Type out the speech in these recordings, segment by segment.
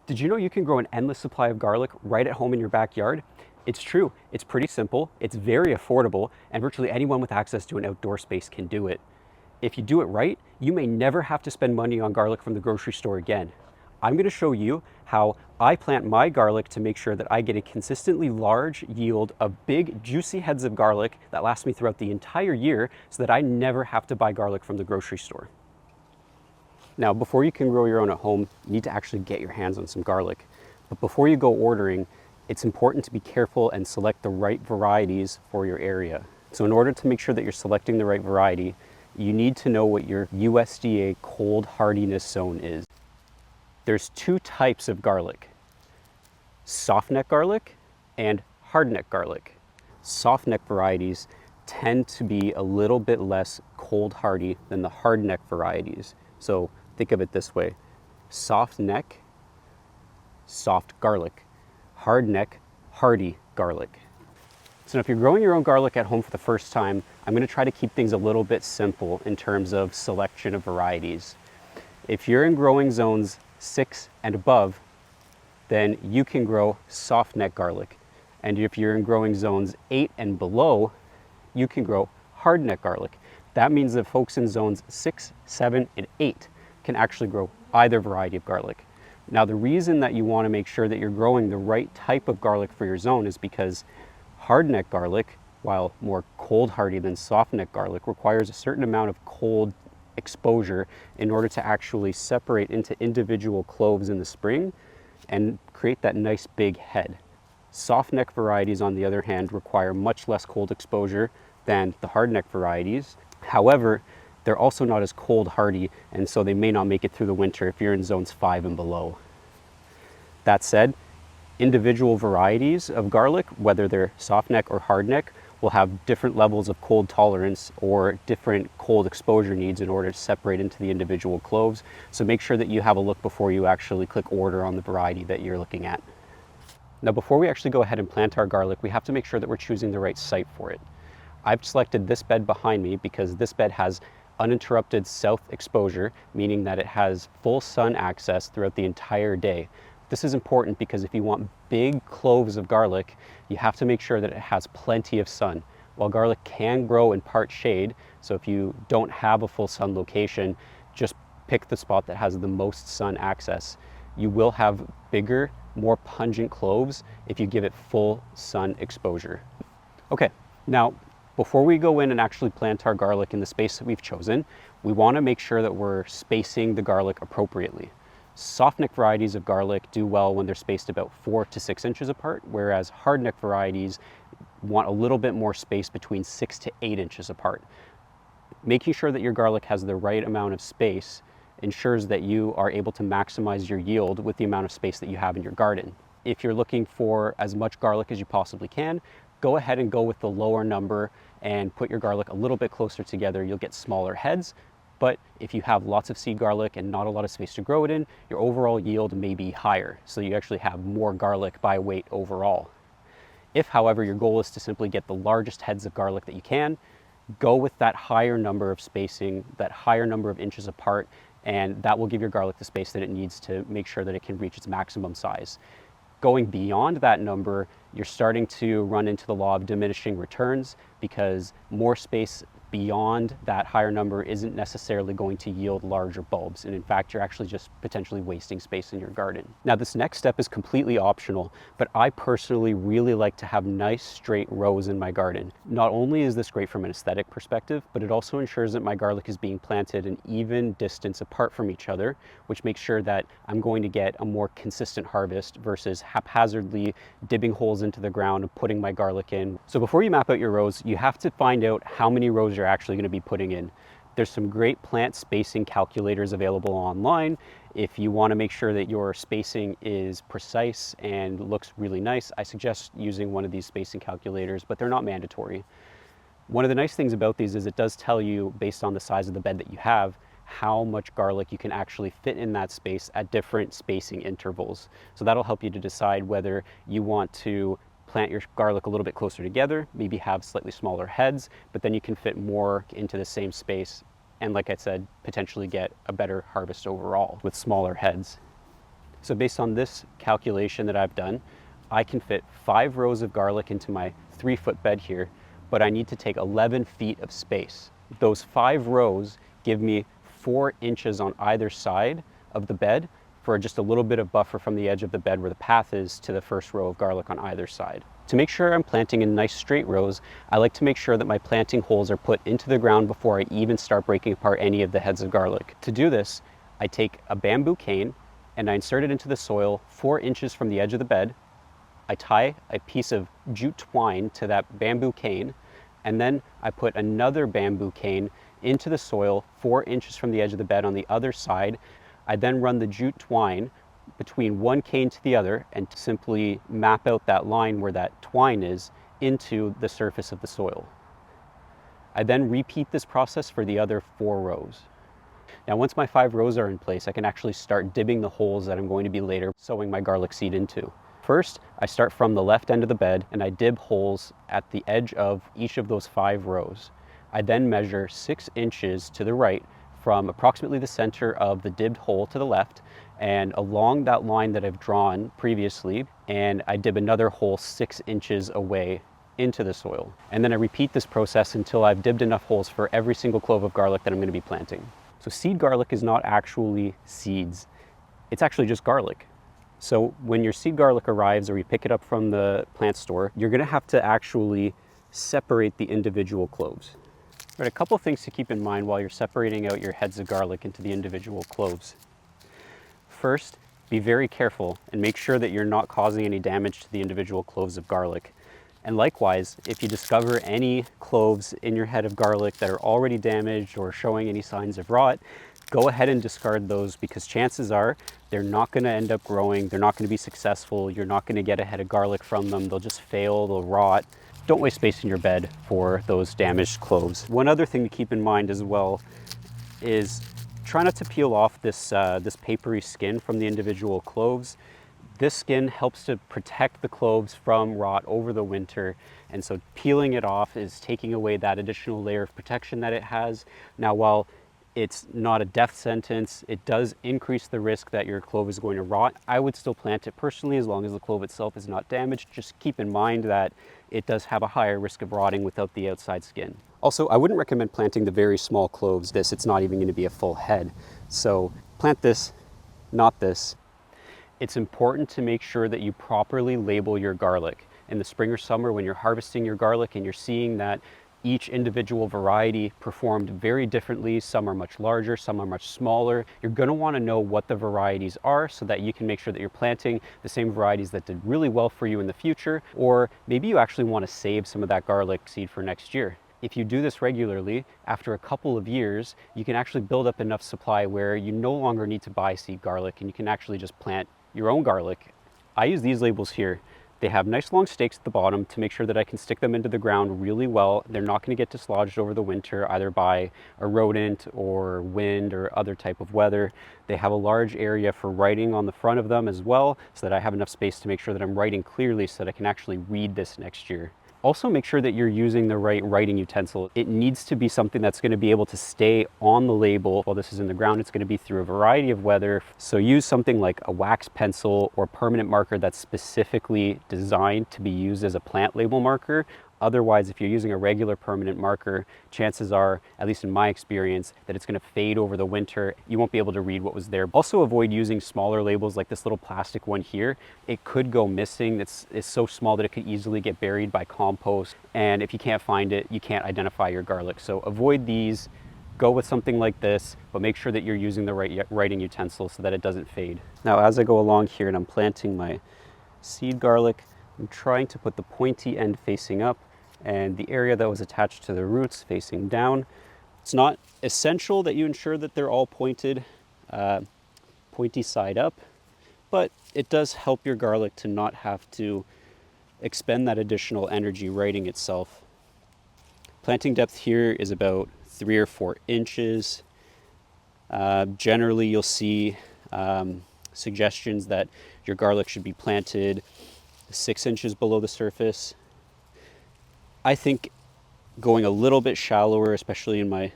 Did you know you can grow an endless supply of garlic right at home in your backyard? It's true. It's pretty simple, it's very affordable, and virtually anyone with access to an outdoor space can do it. If you do it right, you may never have to spend money on garlic from the grocery store again. I'm going to show you how I plant my garlic to make sure that I get a consistently large yield of big, juicy heads of garlic that last me throughout the entire year so that I never have to buy garlic from the grocery store. Now, before you can grow your own at home, you need to actually get your hands on some garlic. But before you go ordering, it's important to be careful and select the right varieties for your area. So in order to make sure that you're selecting the right variety, you need to know what your USDA cold hardiness zone is. There's two types of garlic: softneck garlic and hardneck garlic. Softneck varieties tend to be a little bit less cold hardy than the hardneck varieties. So think of it this way: soft neck, soft garlic; hard neck, hardy garlic. So if you're growing your own garlic at home for the first time, I'm going to try to keep things a little bit simple in terms of selection of varieties. If you're in growing zones 6 and above, then you can grow soft neck garlic. And if you're in growing zones 8 and below, you can grow hard neck garlic. That means that folks in zones 6, 7, and 8 can actually grow either variety of garlic. Now, the reason that you want to make sure that you're growing the right type of garlic for your zone is because hardneck garlic, while more cold hardy than softneck garlic, requires a certain amount of cold exposure in order to actually separate into individual cloves in the spring and create that nice big head. Softneck varieties, on the other hand, require much less cold exposure than the hardneck varieties. However, they're also not as cold hardy, and so they may not make it through the winter if you're in zones 5 and below. That said, individual varieties of garlic, whether they're softneck or hardneck, will have different levels of cold tolerance or different cold exposure needs in order to separate into the individual cloves. So make sure that you have a look before you actually click order on the variety that you're looking at. Now, before we actually go ahead and plant our garlic, we have to make sure that we're choosing the right site for it. I've selected this bed behind me because this bed has uninterrupted south exposure, meaning that it has full sun access throughout the entire day. This is important because if you want big cloves of garlic, you have to make sure that it has plenty of sun. While garlic can grow in part shade, so if you don't have a full sun location, just pick the spot that has the most sun access. You will have bigger, more pungent cloves if you give it full sun exposure. Okay, now before we go in and actually plant our garlic in the space that we've chosen, we want to make sure that we're spacing the garlic appropriately. Softneck varieties of garlic do well when they're spaced about 4 to 6 inches apart, whereas hardneck varieties want a little bit more space between 6 to 8 inches apart. Making sure that your garlic has the right amount of space ensures that you are able to maximize your yield with the amount of space that you have in your garden. If you're looking for as much garlic as you possibly can, go ahead and go with the lower number and put your garlic a little bit closer together. You'll get smaller heads. But if you have lots of seed garlic and not a lot of space to grow it in, your overall yield may be higher. So you actually have more garlic by weight overall. If, however, your goal is to simply get the largest heads of garlic that you can, go with that higher number of spacing, that higher number of inches apart, and that will give your garlic the space that it needs to make sure that it can reach its maximum size. Going beyond that number, you're starting to run into the law of diminishing returns because more space beyond that higher number isn't necessarily going to yield larger bulbs. And in fact, you're actually just potentially wasting space in your garden. Now, this next step is completely optional, but I personally really like to have nice straight rows in my garden. Not only is this great from an aesthetic perspective, but it also ensures that my garlic is being planted an even distance apart from each other, which makes sure that I'm going to get a more consistent harvest versus haphazardly digging holes into the ground and putting my garlic in. So before you map out your rows, you have to find out how many rows you're actually going to be putting in. There's some great plant spacing calculators available online. If you want to make sure that your spacing is precise and looks really nice, I suggest using one of these spacing calculators, but they're not mandatory. One of the nice things about these is it does tell you, based on the size of the bed that you have, how much garlic you can actually fit in that space at different spacing intervals. So that'll help you to decide whether you want to plant your garlic a little bit closer together, maybe have slightly smaller heads, but then you can fit more into the same space. And like I said, potentially get a better harvest overall with smaller heads. So based on this calculation that I've done, I can fit 5 rows of garlic into my 3-foot bed here, but I need to take 11 feet of space. Those 5 rows give me 4 inches on either side of the bed for just a little bit of buffer from the edge of the bed where the path is to the first row of garlic on either side. To make sure I'm planting in nice straight rows, I like to make sure that my planting holes are put into the ground before I even start breaking apart any of the heads of garlic. To do this, I take a bamboo cane and I insert it into the soil 4 inches from the edge of the bed. I tie a piece of jute twine to that bamboo cane, and then I put another bamboo cane into the soil 4 inches from the edge of the bed on the other side. I then run the jute twine between one cane to the other and simply map out that line where that twine is into the surface of the soil. I then repeat this process for the other 4 rows. Now, once my 5 rows are in place, I can actually start dibbing the holes that I'm going to be later sowing my garlic seed into. First, I start from the left end of the bed and I dib holes at the edge of each of those 5 rows. I then measure 6 inches to the right from approximately the center of the dibbed hole to the left and along that line that I've drawn previously, and I dib another hole 6 inches away into the soil. And then I repeat this process until I've dibbed enough holes for every single clove of garlic that I'm going to be planting. So seed garlic is not actually seeds, it's actually just garlic. So when your seed garlic arrives or you pick it up from the plant store, you're going to have to actually separate the individual cloves. But a couple things to keep in mind while you're separating out your heads of garlic into the individual cloves. First, be very careful and make sure that you're not causing any damage to the individual cloves of garlic. And likewise, if you discover any cloves in your head of garlic that are already damaged or showing any signs of rot, go ahead and discard those, because chances are they're not going to end up growing, they're not going to be successful, you're not going to get a head of garlic from them, they'll just fail, they'll rot. Don't waste space in your bed for those damaged cloves. One other thing to keep in mind as well is try not to peel off this papery skin from the individual cloves. This skin helps to protect the cloves from rot over the winter, and so peeling it off is taking away that additional layer of protection that it has. Now, while it's not a death sentence, it does increase the risk that your clove is going to rot. I would still plant it personally as long as the clove itself is not damaged. Just keep in mind that it does have a higher risk of rotting without the outside skin. Also, I wouldn't recommend planting the very small cloves. It's not even going to be a full head. So plant this, not this. It's important to make sure that you properly label your garlic. In the spring or summer, when you're harvesting your garlic and you're seeing that each individual variety performed very differently, some are much larger, some are much smaller, you're going to want to know what the varieties are so that you can make sure that you're planting the same varieties that did really well for you in the future, or maybe you actually want to save some of that garlic seed for next year. If you do this regularly, after a couple of years, you can actually build up enough supply where you no longer need to buy seed garlic and you can actually just plant your own garlic. I use these labels here. They have nice long stakes at the bottom to make sure that I can stick them into the ground really well. They're not going to get dislodged over the winter either by a rodent or wind or other type of weather. They have a large area for writing on the front of them as well, so that I have enough space to make sure that I'm writing clearly so that I can actually read this next year. Also, make sure that you're using the right writing utensil. It needs to be something that's going to be able to stay on the label while this is in the ground. It's going to be through a variety of weather. So use something like a wax pencil or permanent marker that's specifically designed to be used as a plant label marker. Otherwise, if you're using a regular permanent marker, chances are, at least in my experience, that it's going to fade over the winter. You won't be able to read what was there. Also, avoid using smaller labels like this little plastic one here. It could go missing. It's so small that it could easily get buried by compost. And if you can't find it, you can't identify your garlic. So avoid these. Go with something like this, but make sure that you're using the right writing utensil so that it doesn't fade. Now, as I go along here and I'm planting my seed garlic, I'm trying to put the pointy end facing up and the area that was attached to the roots facing down. It's not essential that you ensure that they're all pointed, pointy side up, but it does help your garlic to not have to expend that additional energy writing itself. Planting depth here is about 3 or 4 inches. Generally, you'll see suggestions that your garlic should be planted 6 inches below the surface. I think going a little bit shallower, especially in my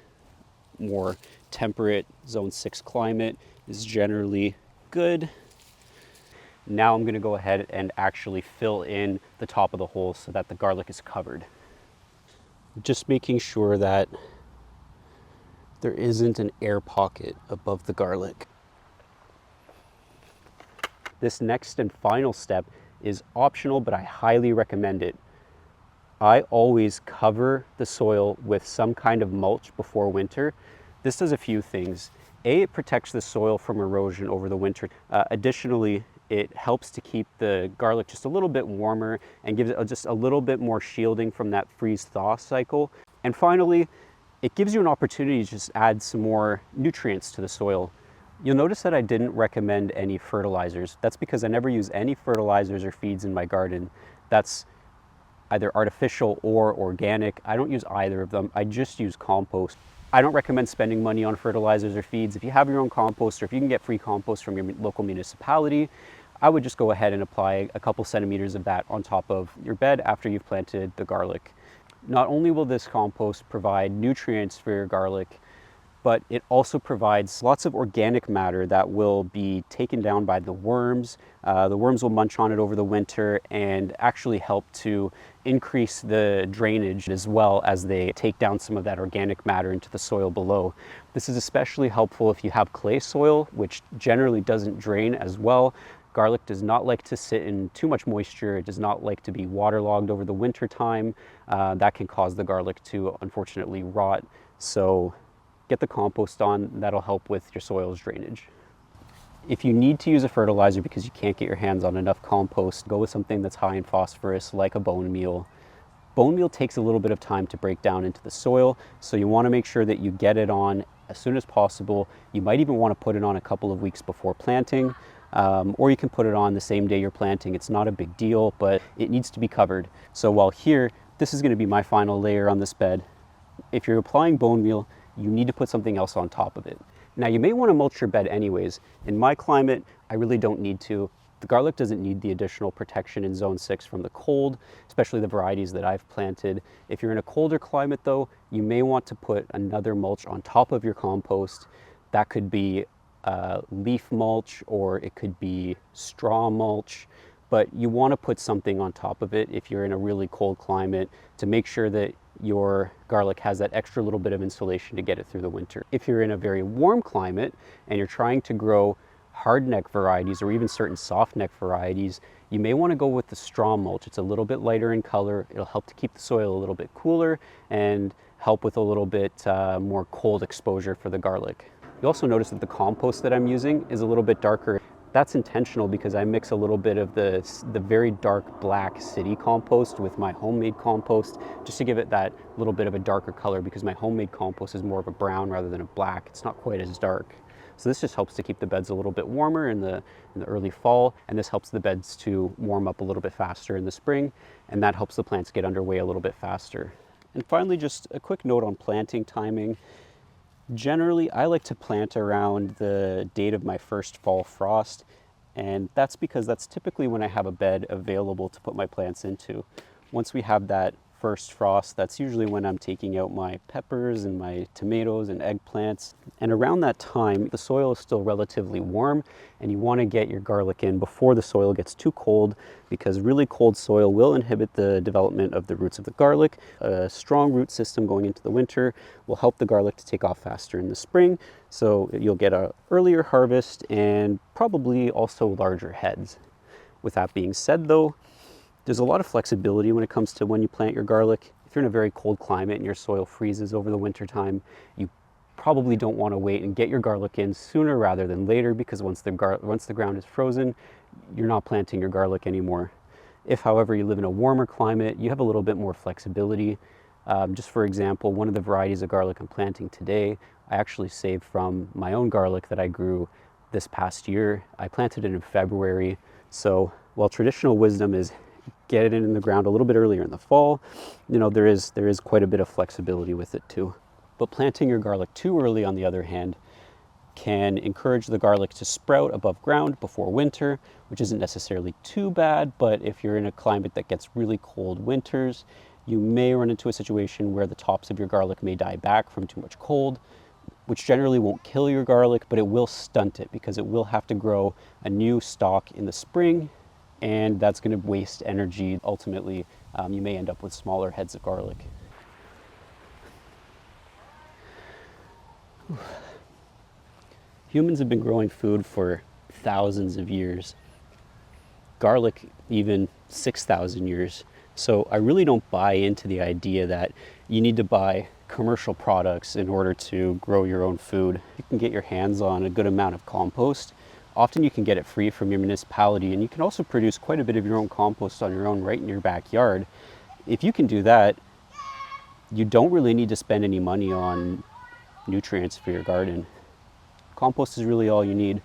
more temperate zone 6 climate, is generally good. Now I'm gonna go ahead and actually fill in the top of the hole so that the garlic is covered. Just making sure that there isn't an air pocket above the garlic. This next and final step is optional, but I highly recommend it. I always cover the soil with some kind of mulch before winter. This does a few things. A, it protects the soil from erosion over the winter. Additionally, it helps to keep the garlic just a little bit warmer and gives it just a little bit more shielding from that freeze-thaw cycle. And finally, it gives you an opportunity to just add some more nutrients to the soil. You'll notice that I didn't recommend any fertilizers. That's because I never use any fertilizers or feeds in my garden. That's either artificial or organic. I don't use either of them. I just use compost. I don't recommend spending money on fertilizers or feeds. If you have your own compost, or if you can get free compost from your local municipality, I would just go ahead and apply a couple centimeters of that on top of your bed after you've planted the garlic. Not only will this compost provide nutrients for your garlic, but it also provides lots of organic matter that will be taken down by the worms. The worms will munch on it over the winter and actually help to increase the drainage as well as they take down some of that organic matter into the soil below. This is especially helpful if you have clay soil, which generally doesn't drain as well. Garlic does not like to sit in too much moisture. It does not like to be waterlogged over the winter time. That can cause the garlic to unfortunately rot. So get the compost on, that'll help with your soil's drainage. If you need to use a fertilizer because you can't get your hands on enough compost, go with something that's high in phosphorus like a bone meal. Bone meal takes a little bit of time to break down into the soil, so you want to make sure that you get it on as soon as possible. You might even want to put it on a couple of weeks before planting, or you can put it on the same day you're planting. It's not a big deal, but it needs to be covered. So while here, this is going to be my final layer on this bed. If you're applying bone meal, you need to put something else on top of it. Now, you may want to mulch your bed anyways. In my climate, I really don't need to. The garlic doesn't need the additional protection in zone 6 from the cold, especially the varieties that I've planted. If you're in a colder climate though, you may want to put another mulch on top of your compost. That could be leaf mulch, or it could be straw mulch, but you want to put something on top of it if you're in a really cold climate to make sure that your garlic has that extra little bit of insulation to get it through the winter. If you're in a very warm climate and you're trying to grow hardneck varieties or even certain softneck varieties, you may want to go with the straw mulch. It's a little bit lighter in color. It'll help to keep the soil a little bit cooler and help with a little bit more cold exposure for the garlic. You also notice that the compost that I'm using is a little bit darker. That's intentional because I mix a little bit of the very dark black city compost with my homemade compost just to give it that little bit of a darker color, because my homemade compost is more of a brown rather than a black. It's not quite as dark. So this just helps to keep the beds a little bit warmer in the early fall, and this helps the beds to warm up a little bit faster in the spring, and that helps the plants get underway a little bit faster. And finally, just a quick note on planting timing. Generally, I like to plant around the date of my first fall frost, and that's because that's typically when I have a bed available to put my plants into. Once we have that first frost, that's usually when I'm taking out my peppers and my tomatoes and eggplants. And around that time, the soil is still relatively warm, and you want to get your garlic in before the soil gets too cold, because really cold soil will inhibit the development of the roots of the garlic. A strong root system going into the winter will help the garlic to take off faster in the spring, so you'll get an earlier harvest and probably also larger heads. With that being said though, there's a lot of flexibility when it comes to when you plant your garlic. If you're in a very cold climate and your soil freezes over the winter time, you probably don't want to wait and get your garlic in sooner rather than later, because once the ground is frozen, you're not planting your garlic anymore. If, however, you live in a warmer climate, you have a little bit more flexibility. Just for example, one of the varieties of garlic I'm planting today, I actually saved from my own garlic that I grew this past year. I planted it in February. So while traditional wisdom is get it in the ground a little bit earlier in the fall, there is quite a bit of flexibility with it too. But planting your garlic too early, on the other hand, can encourage the garlic to sprout above ground before winter, which isn't necessarily too bad. But if you're in a climate that gets really cold winters, you may run into a situation where the tops of your garlic may die back from too much cold. which generally won't kill your garlic, but it will stunt it because it will have to grow a new stalk in the spring, and that's going to waste energy. Ultimately, you may end up with smaller heads of garlic. Humans have been growing food for thousands of years. Garlic, even 6,000 years. So I really don't buy into the idea that you need to buy commercial products in order to grow your own food. You can get your hands on a good amount of compost. Often you can get it free from your municipality, and you can also produce quite a bit of your own compost on your own right in your backyard. If you can do that, you don't really need to spend any money on nutrients for your garden. Compost is really all you need.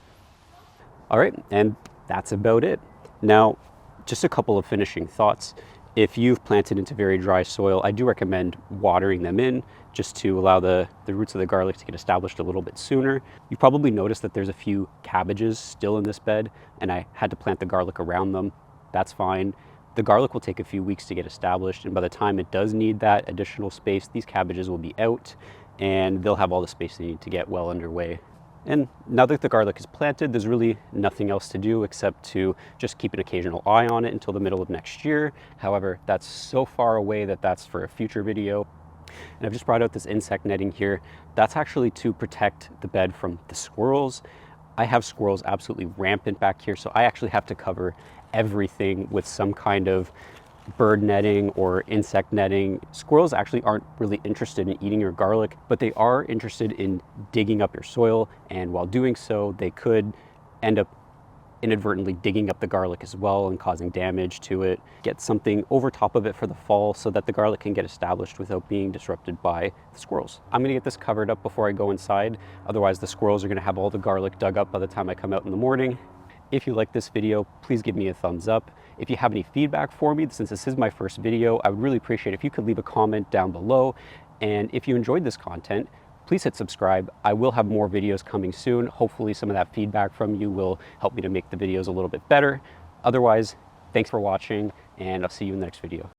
All right, and that's about it. Now, just a couple of finishing thoughts. If you've planted into very dry soil, I do recommend watering them in just to allow the roots of the garlic to get established a little bit sooner. You probably noticed that there's a few cabbages still in this bed, and I had to plant the garlic around them. That's fine. The garlic will take a few weeks to get established, and by the time it does need that additional space, these cabbages will be out and they'll have all the space they need to get well underway. And now that the garlic is planted, there's really nothing else to do except to just keep an occasional eye on it until the middle of next year. However, that's so far away that that's for a future video. And I've just brought out this insect netting here. That's actually to protect the bed from the squirrels. I have squirrels absolutely rampant back here, so I actually have to cover everything with some kind of bird netting or insect netting. Squirrels actually aren't really interested in eating your garlic, but they are interested in digging up your soil, and while doing so, they could end up inadvertently digging up the garlic as well and causing damage to it. Get something over top of it for the fall so that the garlic can get established without being disrupted by the squirrels. I'm gonna get this covered up before I go inside, otherwise the squirrels are gonna have all the garlic dug up by the time I come out in the morning. If you like this video, please give me a thumbs up. If you have any feedback for me, since this is my first video, I would really appreciate if you could leave a comment down below. And if you enjoyed this content, please hit subscribe. I will have more videos coming soon. Hopefully some of that feedback from you will help me to make the videos a little bit better. Otherwise, thanks for watching, and I'll see you in the next video.